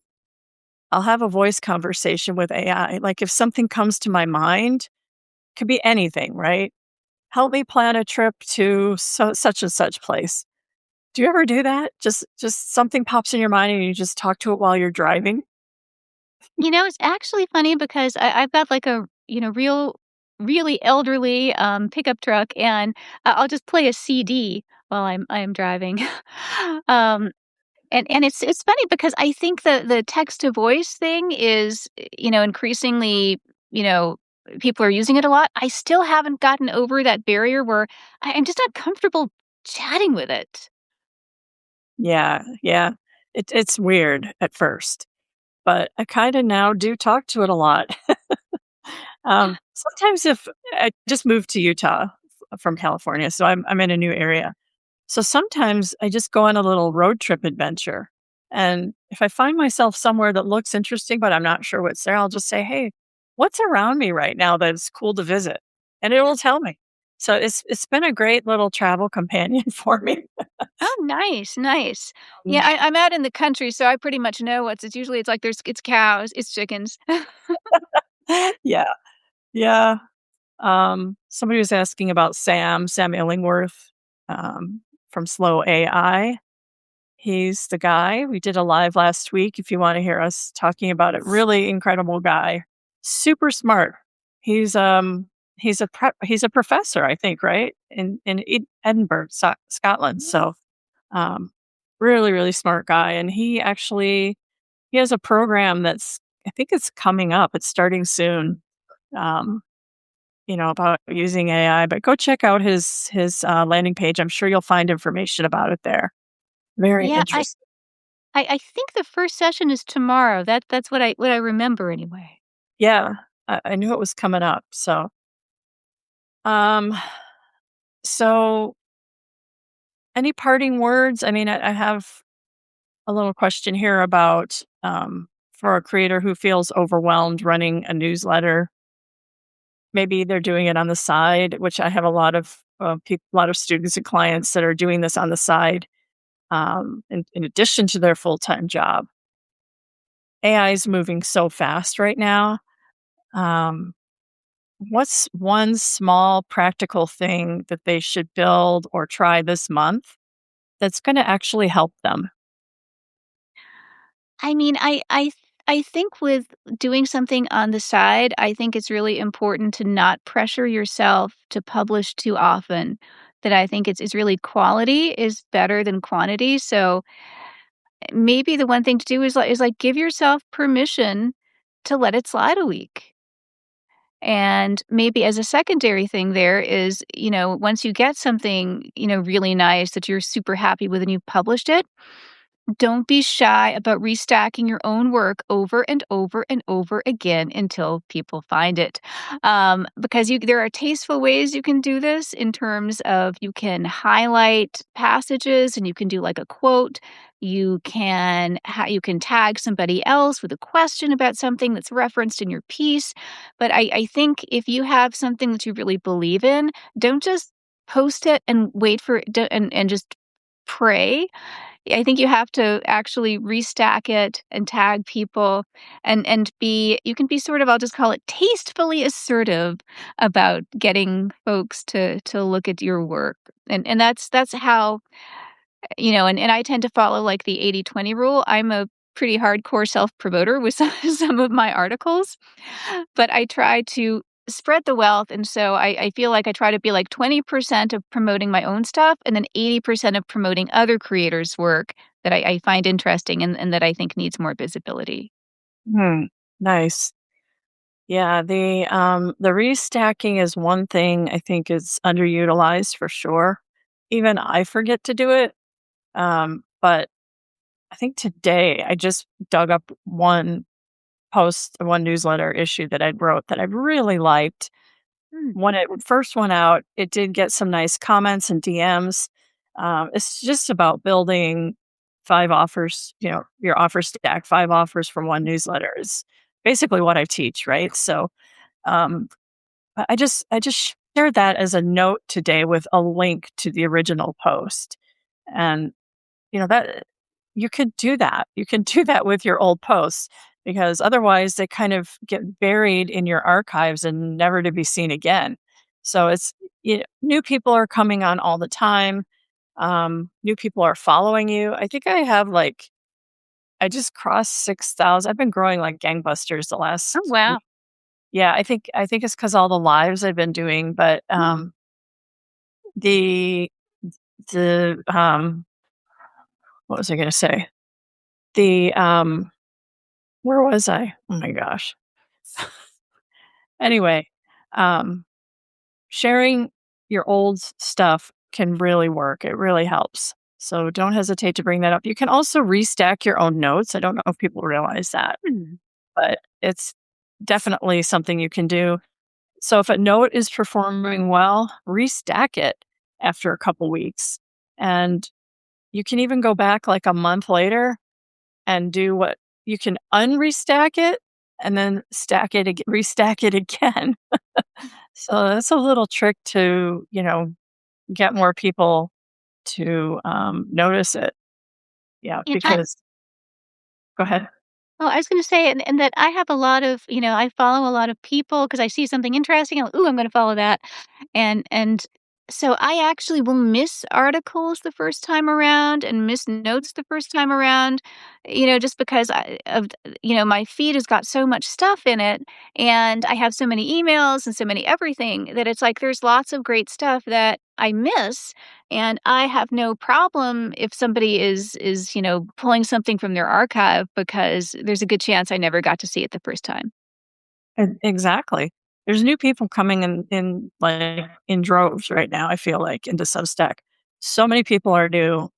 I'll have a voice conversation with AI. Like if something comes to my mind, could be anything, right? Help me plan a trip to such and such place. Do you ever do that? Just something pops in your mind and you just talk to it while you're driving? It's actually funny because I've got like a, really elderly pickup truck, and I'll just play a CD while I'm driving. um, and it's funny because I think the text to voice thing is, increasingly, you know, people are using it a lot. I still haven't gotten over that barrier where I'm just not comfortable chatting with it. Yeah, yeah. It's weird at first, but I kind of now do talk to it a lot. Sometimes if I just moved to Utah from California, so I'm in a new area. So sometimes I just go on a little road trip adventure. And if I find myself somewhere that looks interesting, but I'm not sure what's there, I'll just say, "Hey, what's around me right now that's cool to visit?" And it will tell me. So it's been a great little travel companion for me. Oh, nice, nice. Um, Yeah, I'm out in the country, so I pretty much know it's usually it's like it's cows, it's chickens. yeah, yeah. Somebody was asking about Sam Illingworth from Slow AI. He's the guy. We did a live last week if you wanna hear us talking about it. Really incredible guy. Super smart. He's, he's a professor, I think, right? In Edinburgh, Scotland. So, um, really, really smart guy, and he has a program that's I think it's coming up. It's starting soon, um, about using AI, but go check out his landing page. I'm sure you'll find information about it there. Very Yeah, I interesting. I I think the first session is tomorrow. That's what I remember anyway. Yeah, I knew it was coming up, so. Um, so any parting words? I mean, I have a little question here about for a creator who feels overwhelmed running a newsletter. Maybe they're doing it on the side, which I have a lot of people, a lot of students and clients that are doing this on the side in addition to their full time job. AI is moving so fast right now. Um, what's one small practical thing that they should build or try this month that's going to actually help them? I mean, I think with doing something on the side, I think it's really important to not pressure yourself to publish too often. That I think it's really quality is better than quantity. So maybe the one thing to do is like give yourself permission to let it slide a week. And maybe as a secondary thing there is, once you get something, really nice that you're super happy with and you've published it, don't be shy about restacking your own work over and over and over again until people find it. Because there are tasteful ways you can do this in terms of you can highlight passages and you can do like a quote. You can tag somebody else with a question about something that's referenced in your piece. But I think if you have something that you really believe in, don't just post it and wait for it and just pray. I think you have to actually restack it and tag people and be you can be sort of, I'll just call it tastefully assertive about getting folks to look at your work. And that's how, and I tend to follow like the 80/20 rule. I'm a pretty hardcore self-promoter with some of my articles, but I try to spread the wealth, and so I feel like I try to be like 20% of promoting my own stuff and then 80% of promoting other creators' work that I find interesting and that I think needs more visibility. Hmm. Nice. Yeah, the restacking is one thing I think is underutilized for sure. Even I forget to do it. But I think today I just dug up one newsletter issue that I wrote that I really liked. Hmm. When it first went out, it did get some nice comments and DMs. It's just about building 5 offers, your offer stack, 5 offers from one newsletter is basically what I teach, right? So um, I just shared that as a note today with a link to the original post. And that you could do that. You can do that with your old posts because otherwise they kind of get buried in your archives and never to be seen again. So new people are coming on all the time. New people are following you. I think I just crossed 6,000. I've been growing like gangbusters the Oh, last wow. week. Yeah, I think it's because all the lives I've been doing, but the the what was I going to say? The Where was I? Oh my gosh. Anyway, um, sharing your old stuff can really work. It really helps. So don't hesitate to bring that up. You can also restack your own notes. I don't know if people realize that, Hmm. but it's definitely something you can do. So if a note is performing well, restack it after a couple weeks. And you can even go back like a month later and do what you can unrestack it and then restack it again. So that's a little trick to, get more people to notice it. Yeah, Yeah, because go ahead. oh, I was gonna say, and that I have a lot of, I follow a lot of people because I see something interesting. I'm like, "Ooh, I'm gonna follow that." And so I actually will miss articles the first time around and miss notes the first time around, just because my feed has got so much stuff in it, and I have so many emails and so many everything that it's like there's lots of great stuff that I miss, and I have no problem if somebody is, pulling something from their archive because there's a good chance I never got to see it the first time. Exactly. There's new people coming in like in droves right now. I feel like into Substack. So many people are new.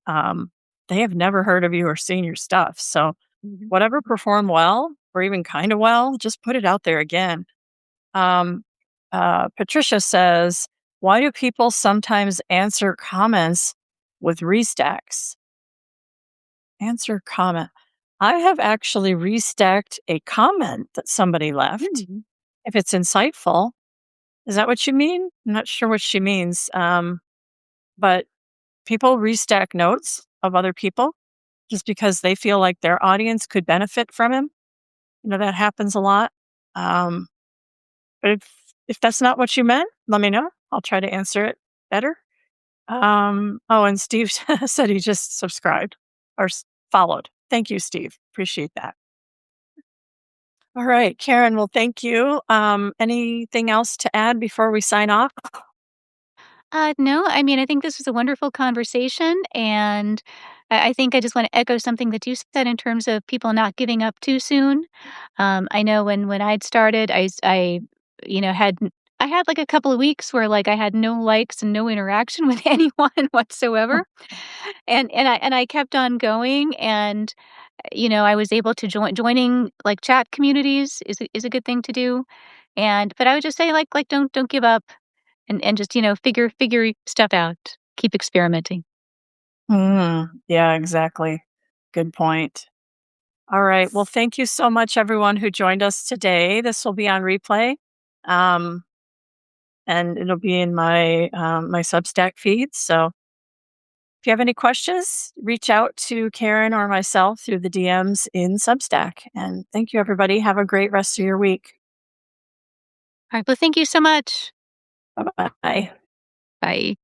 They have never heard of you or seen your stuff. So Mhm. whatever performed well or even kind of well, just put it out there again. Um, Patricia says, Why do people sometimes answer comments with restacks? Answer comment. I have actually restacked a comment that somebody left. Mm. If it's insightful, is that what you mean? I'm not sure what she means. But people restack notes of other people just because they feel like their audience could benefit from him. That happens a lot. Um, but if that's not what you meant, let me know. I'll try to answer it better. Oh, and Steve said he just subscribed or followed. Thank you, Steve. Appreciate that. All right, Karen. Well, thank you. Anything else to add before we sign off? No, I mean, I think this was a wonderful conversation, and I think I just want to echo something that you said in terms of people not giving up too soon. I know when I'd started, you know, I had like a couple of weeks where like I had no likes and no interaction with anyone whatsoever, and I kept on going, and I was able to joining like chat communities is a good thing to do, but I would just say like don't give up and just, figure stuff out. Keep experimenting. Yeah, exactly. Good point. All right. Well, thank you so much, everyone who joined us today. This will be on replay, um, and it'll be in my Substack feed. So, if you have any questions, reach out to Karen or myself through the DMs in Substack. And thank you, everybody. Have a great rest of your week. All right. Well, thank you so much. Bye bye. Bye.